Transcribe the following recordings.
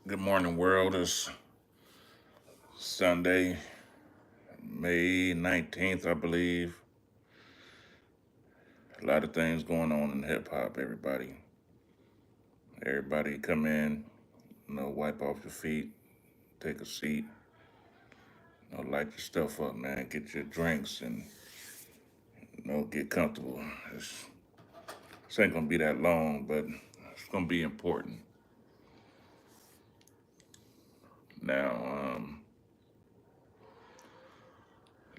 Good morning, world. It's Sunday, May 19th, I believe. A lot of things going on in hip hop, everybody. Everybody come in, wipe off your feet, take a seat, light your stuff up, man. Get your drinks and, get comfortable. This ain't gonna be that long, but it's gonna be important. Now,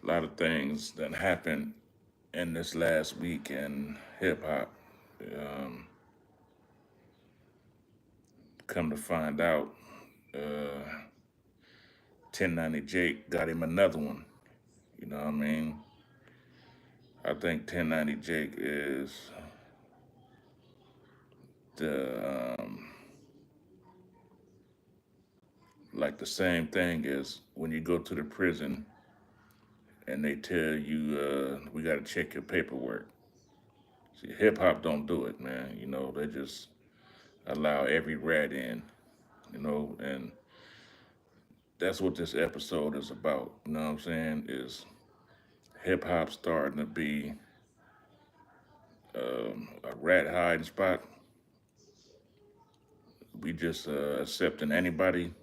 a lot of things that happened in this last week in hip hop. Um, Come to find out, uh, 1090 Jake got him another one. You know what I mean? I think 1090 Jake is the like the same thing as when you go to the prison and they tell you we got to check your paperwork. See, hip hop don't do it, man. They just allow every rat in. And that's what this episode is about. You know what I'm saying? Is hip hop starting to be a rat hiding spot? We just accepting anybody.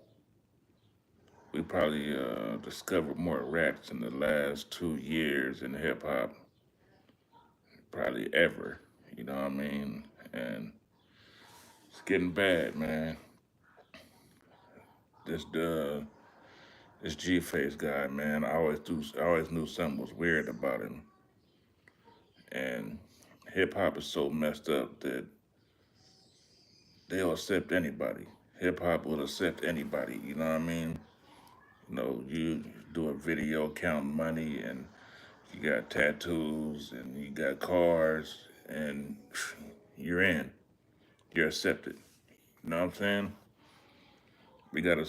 We probably discovered more rats in the last 2 years in hip hop, probably ever. You know what I mean? And it's getting bad, man. This this G Face guy, man. I always knew something was weird about him. And hip hop is so messed up that they'll accept anybody. Hip hop will accept anybody. You know what I mean? You do a video counting money and you got tattoos and you got cars and you're in. You're accepted. You know what I'm saying? We gotta,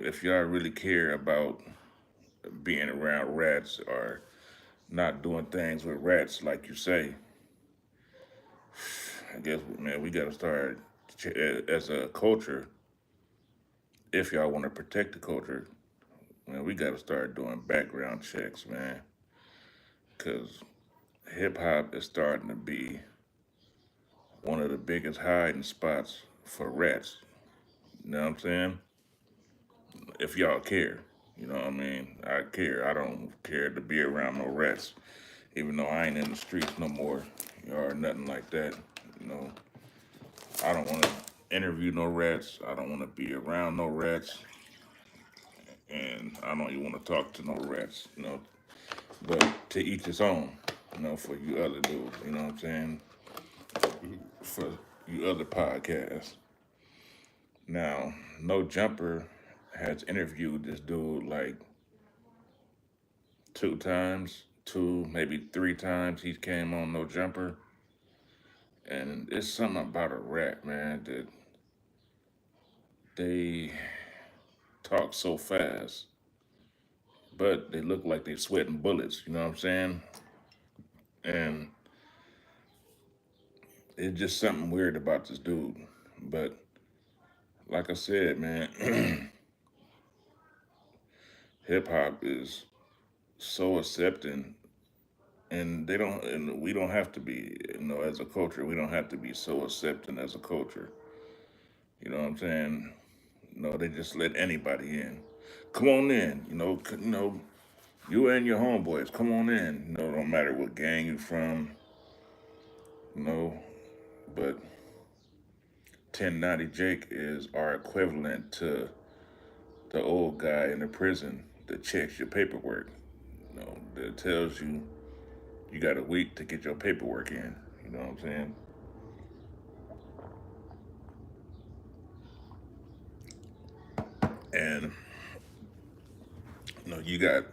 if y'all really care about being around rats or not doing things with rats like you say, I guess, man, we gotta start as a culture. If y'all want to protect the culture, man, we gotta start doing background checks, man, because hip hop is starting to be one of the biggest hiding spots for rats. You know what I'm saying? If y'all care, you know what I mean? I care. I don't care to be around no rats, even though I ain't in the streets no more or nothing like that. You know, I don't want to interview no rats. I don't want to be around no rats, and I don't even want to talk to no rats. But to each his own. For you other dudes, you know what I'm saying? For you other podcasts. Now, No Jumper has interviewed this dude like two times, two, maybe three times he came on No Jumper. And it's something about a rat, man, that they talk so fast, but they look like they sweating bullets, you know what I'm saying? And it's just something weird about this dude. But like I said, man, hip hop is so accepting and we don't have to be, as a culture, we don't have to be so accepting as a culture. You know what I'm saying? They just let anybody in. Come on in, you and your homeboys, come on in. Don't matter what gang you from, you know, but 1090 Jake is our equivalent to the old guy in the prison that checks your paperwork, that tells you you got a week to get your paperwork in. You know what I'm saying? And you got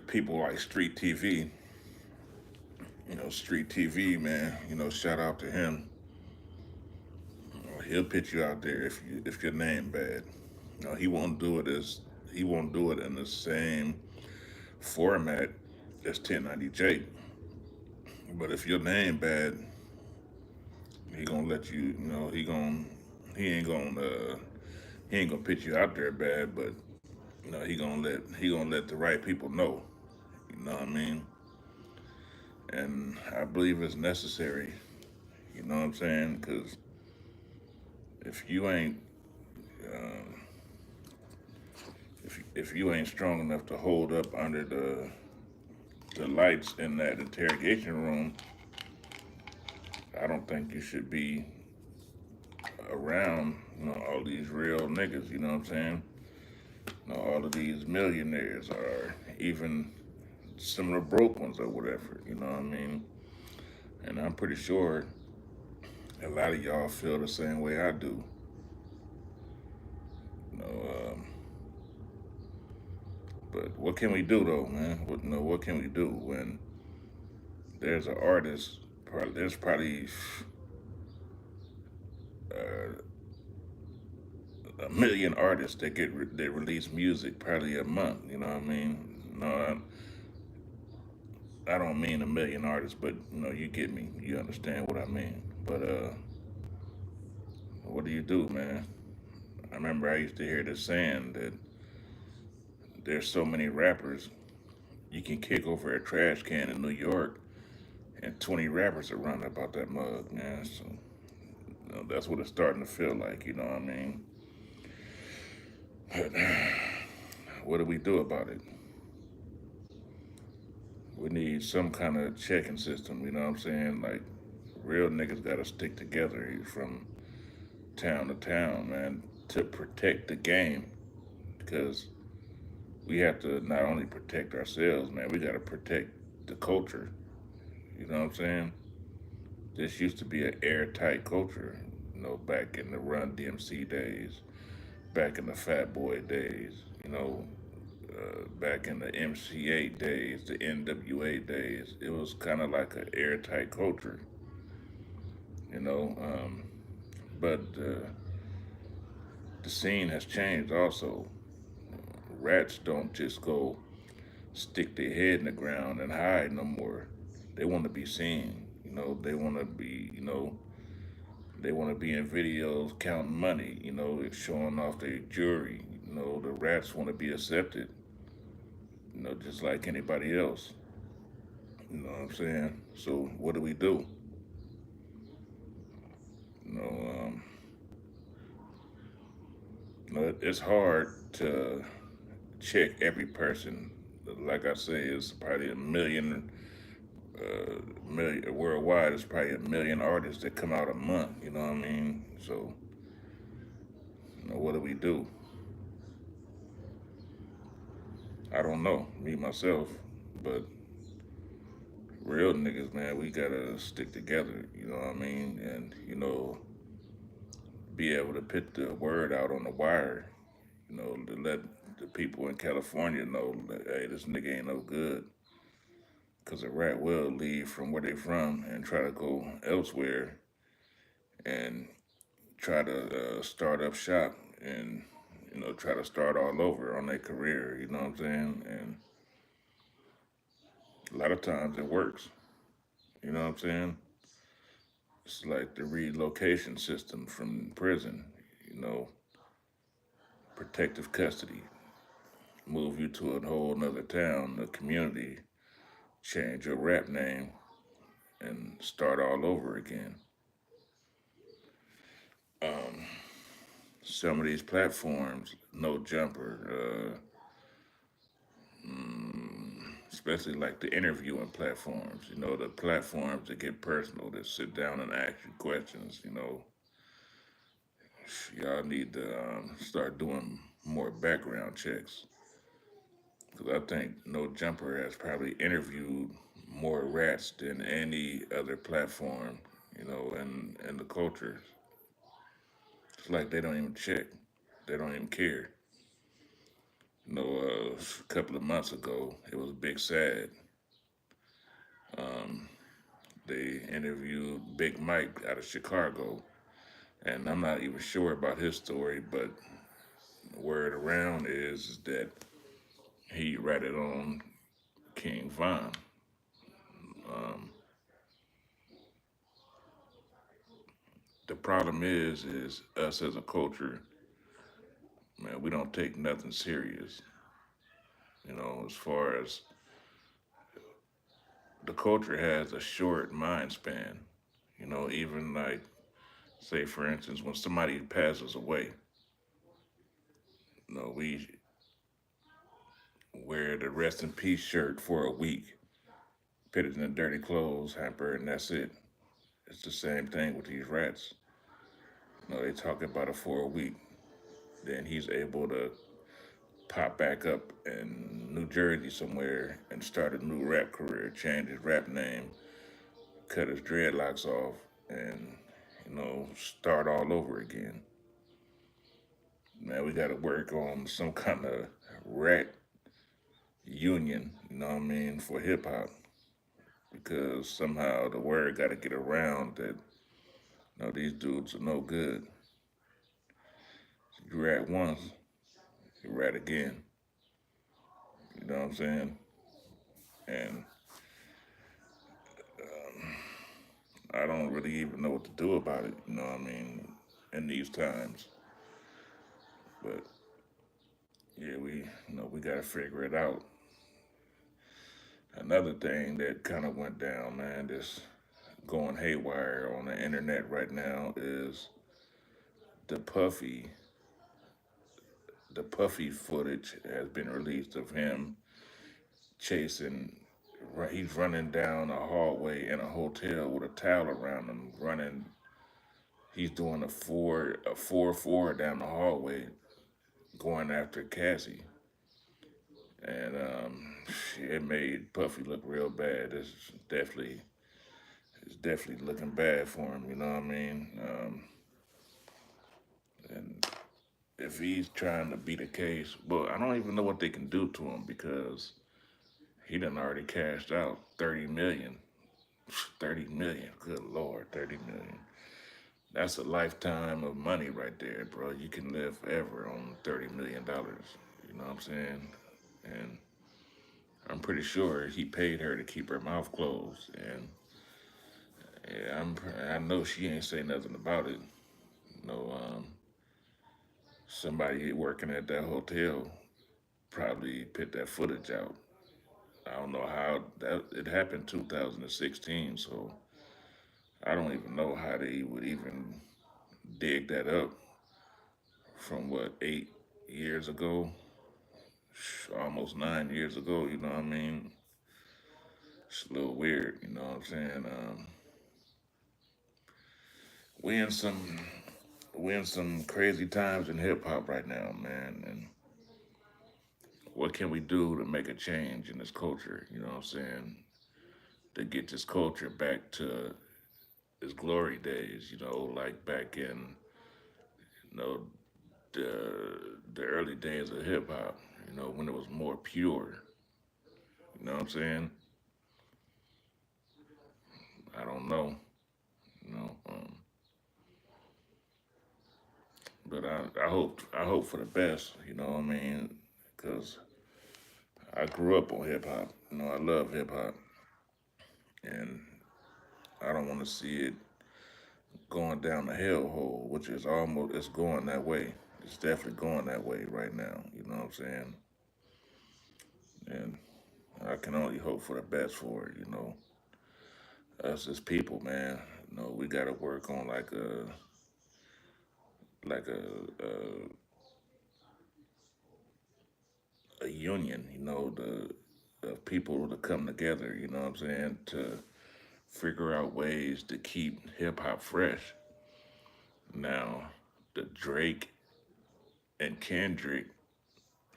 people like Street TV. Street TV, man. Shout out to him. He'll put you out there if your name bad. He won't do it in the same format as 1090 Jake. But if your name bad, he gonna let you. He he ain't gonna he ain't gonna pitch you out there bad, but you know he gonna let the right people know. You know what I mean? And I believe it's necessary. You know what I'm saying? Because if you ain't if you ain't strong enough to hold up under the lights in that interrogation room, I don't think you should be around, you know, all these real niggas, you know what I'm saying? You know, all of these millionaires or even some of the broke ones or whatever, you know what I mean? And I'm pretty sure a lot of y'all feel the same way I do. You know, but what can we do though, man? What can we do when there's an artist? There's probably uh, a million artists that release music probably a month. You know what I mean? No, I don't mean a million artists, but you know, you get me. You understand what I mean. But what do you do, man? I remember I used to hear this saying that there's so many rappers you can kick over a trash can in New York, and 20 rappers are running about that mug, man. So you know, that's what it's starting to feel like. You know what I mean? But what do we do about it? We need some kind of checking system. You know what I'm saying? Like real niggas got to stick together from town to town, man, to protect the game. Because we have to not only protect ourselves, man, we got to protect the culture. You know what I'm saying? This used to be an airtight culture, you know, back in the Run DMC days, back in the Fat Boy days, you know, back in the MC8 days, the NWA days. It was kind of like an airtight culture, you know. But the scene has changed also. Rats don't just go stick their head in the ground and hide no more. They want to be seen. You know, they want to be, you know, they want to be in videos counting money, you know, showing off their jewelry. You know, the rats want to be accepted, you know, just like anybody else. You know what I'm saying? So what do we do? You know, it's hard to check every person. Like I say, it's probably million worldwide. It's probably a million artists that come out a month. You know what I mean? So, you know, what do we do? I don't know, me myself, but real niggas, man, we gotta stick together. You know what I mean? And you know, be able to put the word out on the wire. You know, to let the people in California know that hey, this nigga ain't no good. Cause a rat will leave from where they from and try to go elsewhere and try to start up shop and you know try to start all over on their career. You know what I'm saying? And a lot of times it works. You know what I'm saying? It's like the relocation system from prison. You know, protective custody, move you to a whole nother town, a community, change your rap name, and start all over again. Some of these platforms, no jumper, especially like the interviewing platforms, you know, the platforms that get personal, that sit down and ask you questions, you know, y'all need to start doing more background checks. Because I think No Jumper has probably interviewed more rats than any other platform, you know, in the culture. It's like they don't even check, they don't even care. You know, a couple of months ago, it was Big Sad. They interviewed Big Mike out of Chicago, and I'm not even sure about his story, but the word around is that he ratted on King Von. Um, The problem is us as a culture, man, we don't take nothing serious. As far as the culture has a short mind span. Even like, say for instance, when somebody passes away, we wear the rest in peace shirt for a week, put it in a dirty clothes hamper, and that's it. It's the same thing with these rats. They talk about it for a week. Then he's able to pop back up in New Jersey somewhere and start a new rap career, change his rap name, cut his dreadlocks off, and start all over again. Man, we got to work on some kind of rat union. You know what I mean, for hip hop, because somehow the word got to get around that these dudes are no good. You rat once, you rat again. You know what I'm saying? And I don't really even know what to do about it. You know what I mean? In these times, but yeah, we got to figure it out. Another thing that kind of went down, man, this going haywire on the internet right now is the Puffy. The Puffy footage has been released of him chasing. He's running down a hallway in a hotel with a towel around him, running. He's doing a 4-4 down the hallway, going after Cassie, and it made Puffy look real bad. It's definitely looking bad for him. You know what I mean? And if he's trying to beat a case, well, I don't even know what they can do to him because he done already cashed out 30 million. 30 million, good lord, 30 million. That's a lifetime of money right there, bro. You can live forever on $30 million. You know what I'm saying? And I'm pretty sure he paid her to keep her mouth closed. And yeah, I know she ain't say nothing about it. No, somebody working at that hotel probably put that footage out. I don't know how that it happened 2016, so I don't even know how they would even dig that up from what 8 years ago, almost 9 years ago. You know what I mean? It's a little weird. You know what I'm saying? We in some we in some crazy times in hip hop right now, man. And what can we do to make a change in this culture? You know what I'm saying? To get this culture back to its glory days. Like back in you know the early days of hip hop. When it was more pure. You know what I'm saying? I don't know. You know, but I hope for the best. You know what I mean? Because I grew up on hip hop. I love hip hop, and I don't want to see it going down the hellhole, which is almost it's going that way. It's definitely going that way right now. You know what I'm saying? And I can only hope for the best for it. Us as people, man. We got to work on like a union. The people to come together. You know what I'm saying? To figure out ways to keep hip hop fresh. Now, the Drake and Kendrick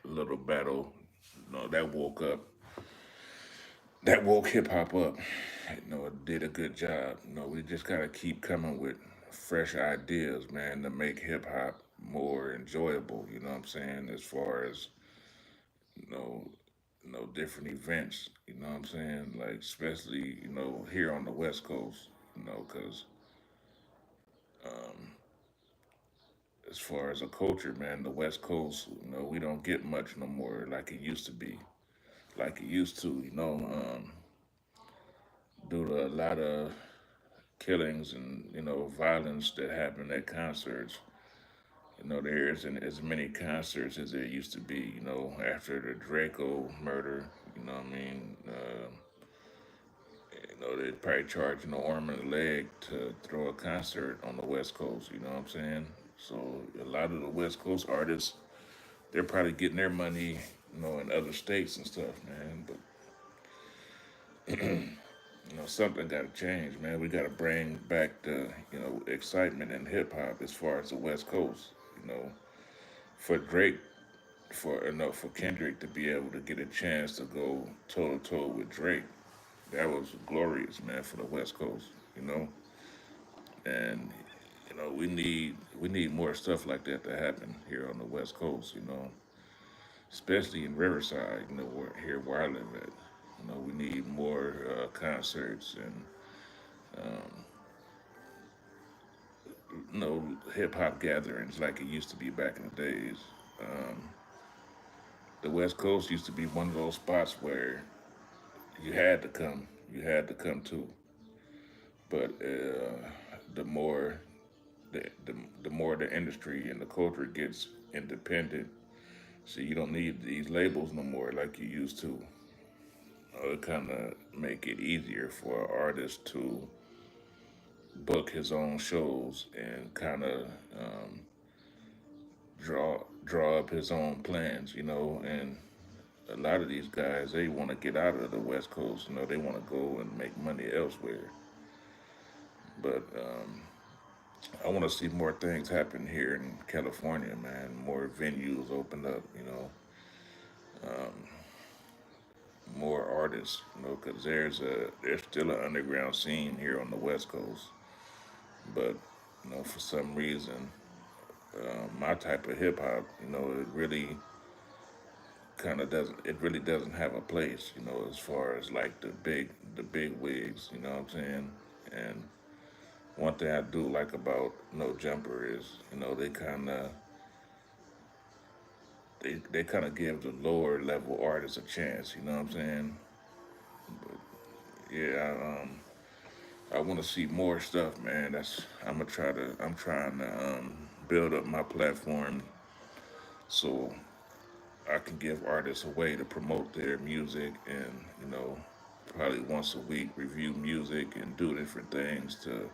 little battle, that woke hip hop up. It did a good job. We just gotta keep coming with fresh ideas, man, to make hip hop more enjoyable. You know what I'm saying? As far as you know, different events. You know what I'm saying? Like especially here on the West Coast. Because as far as a culture, man, the West Coast, we don't get much no more like it used to be, like it used to. Due to a lot of killings and violence that happen at concerts. There isn't as many concerts as there used to be. After the Draco murder, what I mean. They'd probably charge arm and a leg to throw a concert on the West Coast. You know what I'm saying? So a lot of the West Coast artists, they're probably getting their money, in other states and stuff, man. But something got to change, man. We got to bring back the excitement in hip hop as far as the West Coast. You know, for Drake, for Kendrick to be able to get a chance to go toe to toe with Drake, that was glorious, man, for the West Coast. You know, and we need more stuff like that to happen here on the West Coast. Especially in Riverside. Where I live at. We need more concerts and hip hop gatherings like it used to be back in the days. Um, the West Coast used to be one of those spots where you had to come. You had to come too. But the more the more the industry and the culture gets independent, so you don't need these labels no more like you used to. It kind of make it easier for an artist to book his own shows and kind of um, draw up his own plans, and a lot of these guys they want to get out of the West Coast. They want to go and make money elsewhere. But I want to see more things happen here in California, man. More venues open up, more artists, because there's still an underground scene here on the West Coast. But for some reason, my type of hip hop, it really doesn't have a place, as far as like the big wigs, you know what I'm saying? And one thing I do like about No Jumper is, they kind of give the lower level artists a chance, you know what I'm saying? But yeah, I want to see more stuff, man. I'm trying to build up my platform so I can give artists a way to promote their music and, probably once a week review music and do different things to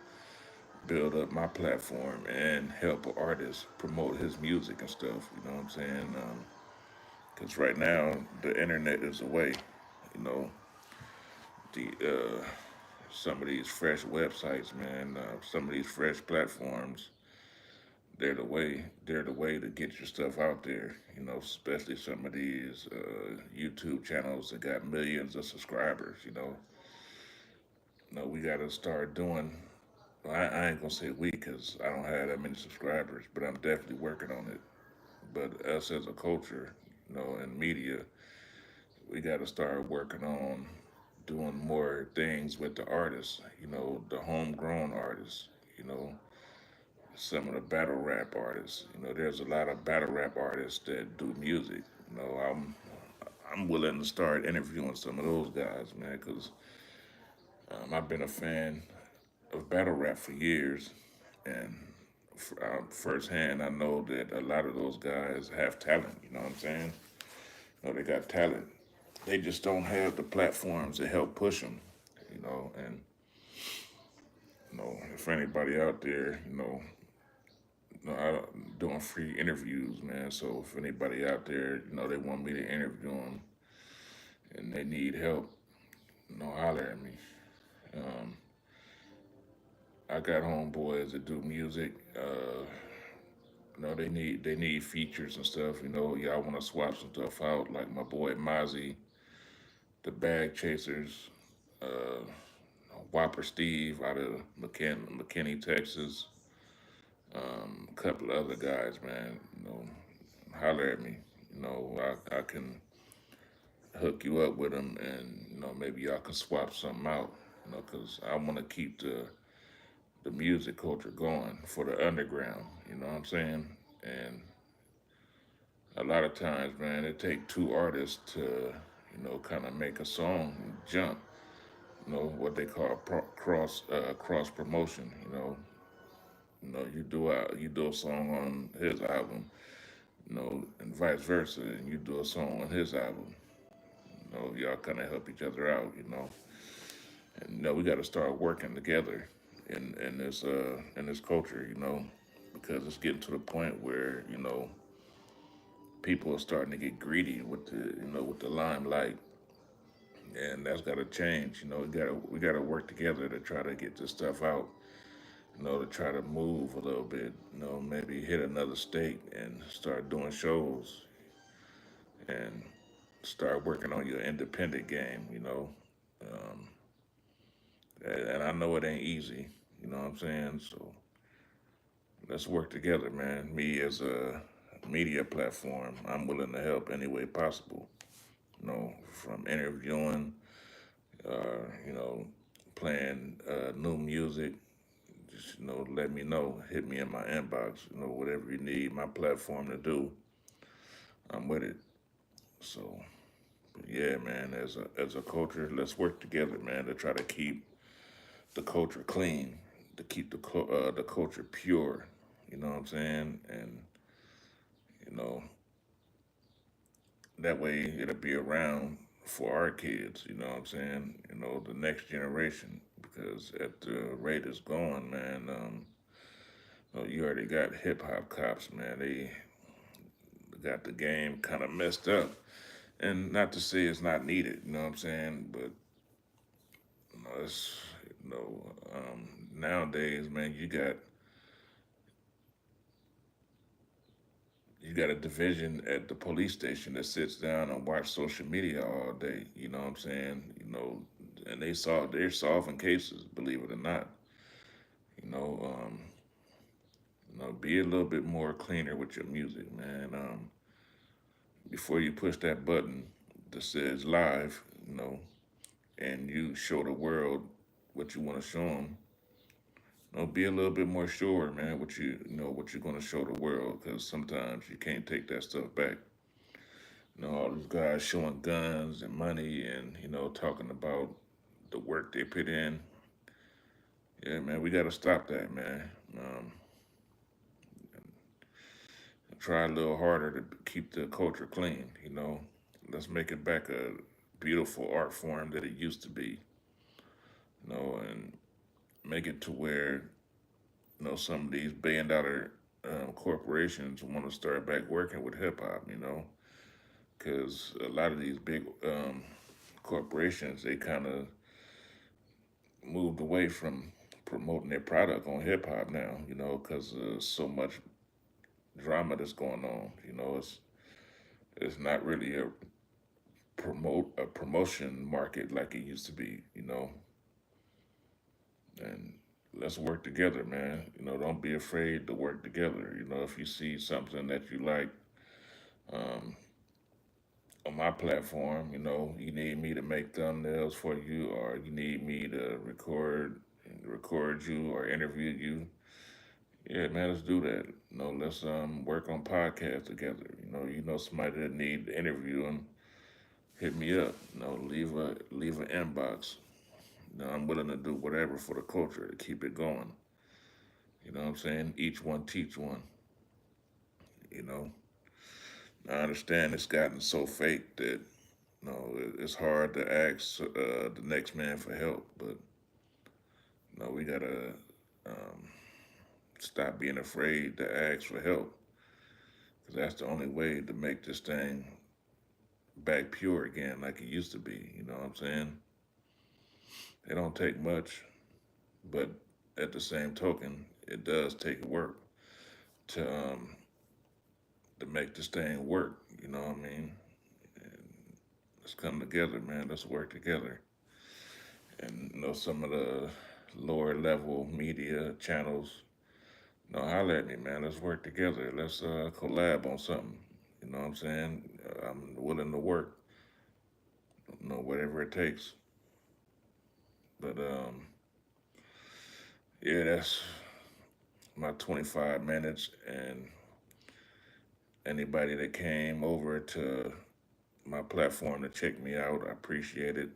build up my platform and help an artist promote his music and stuff. You know what I'm saying? Because right now the internet is the way. You know, the some of these fresh websites, man, some of these fresh platforms, they're the way to get your stuff out there. Especially some of these YouTube channels that got millions of subscribers. We got to start doing. Well, I ain't gonna say we because I don't have that many subscribers, but I'm definitely working on it. But us as a culture, and media, we got to start working on doing more things with the artists. The homegrown artists. You know, some of the battle rap artists. There's a lot of battle rap artists that do music. You know, I'm willing to start interviewing some of those guys, man, because I've been a fan of battle rap for years, and firsthand, I know that a lot of those guys have talent. You know what I'm saying? They got talent. They just don't have the platforms to help push them. And if anybody out there, I'm doing free interviews, man. So if anybody out there, they want me to interview them and they need help, holler at me. Um, I got homeboys that do music. They need features and stuff. Y'all want to swap some stuff out, like my boy Mozzie, the Bag Chasers, uh, Whopper Steve out of McKinney, Texas. A couple of other guys, man. Holler at me. I can hook you up with them, and maybe y'all can swap something out. Because I want to keep the music culture going for the underground. You know what I'm saying? And a lot of times, man, it take two artists to kind of make a song jump. what they call cross promotion. You do a song on his album, and vice versa, and you do a song on his album. Y'all kind of help each other out. And we got to start working together in this culture. Because it's getting to the point where people are starting to get greedy with the limelight, and that's got to change. We got to work together to try to get this stuff out. To try to move a little bit. Maybe hit another state and start doing shows and start working on your independent game. Um, and I know it ain't easy. You know what I'm saying? So let's work together, man. Me as a media platform, I'm willing to help any way possible. From interviewing, you know, playing new music. Just let me know. Hit me in my inbox. Whatever you need my platform to do, I'm with it. So, but yeah, man. As a culture, let's work together, man, to try to keep the culture clean, to keep the culture pure. You know what I'm saying? And you know that way it'll be around for our kids. You know what I'm saying? The next generation. Because at the rate it's going, man, you already got hip hop cops, man. They got the game kind of messed up. And not to say it's not needed, you know what I'm saying? But it's nowadays, man, you got a division at the police station that sits down and watch social media all day. You know what I'm saying? And they're solving cases, believe it or not. You know, um, be a little bit more cleaner with your music, man. Before you push that button that says live, and you show the world what you want to show them. Be a little bit more sure, man, what you're going to show the world, because sometimes you can't take that stuff back. All these guys showing guns and money and talking about the work they put in. Yeah, man, we got to stop that, man. Um, Try a little harder to keep the culture clean. Let's make it back a beautiful art form that it used to be. And make it to where some of these billion-dollar corporations want to start back working with hip hop. Because a lot of these big corporations, they kind of moved away from promoting their product on hip hop now. Because so much drama that's going on. It's not really a promotion market like it used to be. And let's work together, man. Don't be afraid to work together. If you see something that you like um, on my platform, you need me to make thumbnails for you, or you need me to record you or interview you. Yeah, man, let's do that. Let's work on podcasts together. Somebody that need to interview and hit me up. Leave an inbox. I'm willing to do whatever for the culture to keep it going. You know what I'm saying? Each one teach one. You know, I understand it's gotten so fake that it's hard to ask the next man for help, but we gotta um, stop being afraid to ask for help, because that's the only way to make this thing back pure again, like it used to be. You know what I'm saying? It don't take much, but at the same token, it does take work to make this thing work. You know what I mean? And let's come together, man. Let's work together. And some of the lower level media channels, holler at me, man. Let's work together. Let's collab on something. You know what I'm saying? I'm willing to work. Whatever it takes. But yeah, that's my 25 minutes. And anybody that came over to my platform to check me out, I appreciate it.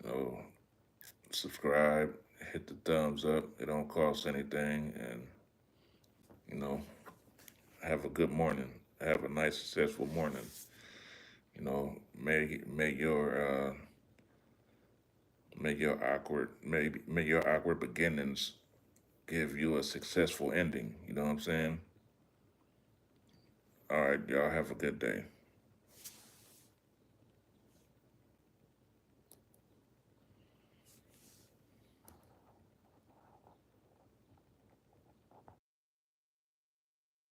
You know, subscribe, hit the thumbs up. It don't cost anything, and you know, have a good morning. Have a nice, successful morning. May your awkward beginnings give you a successful ending. You know what I'm saying? All right, y'all have a good day.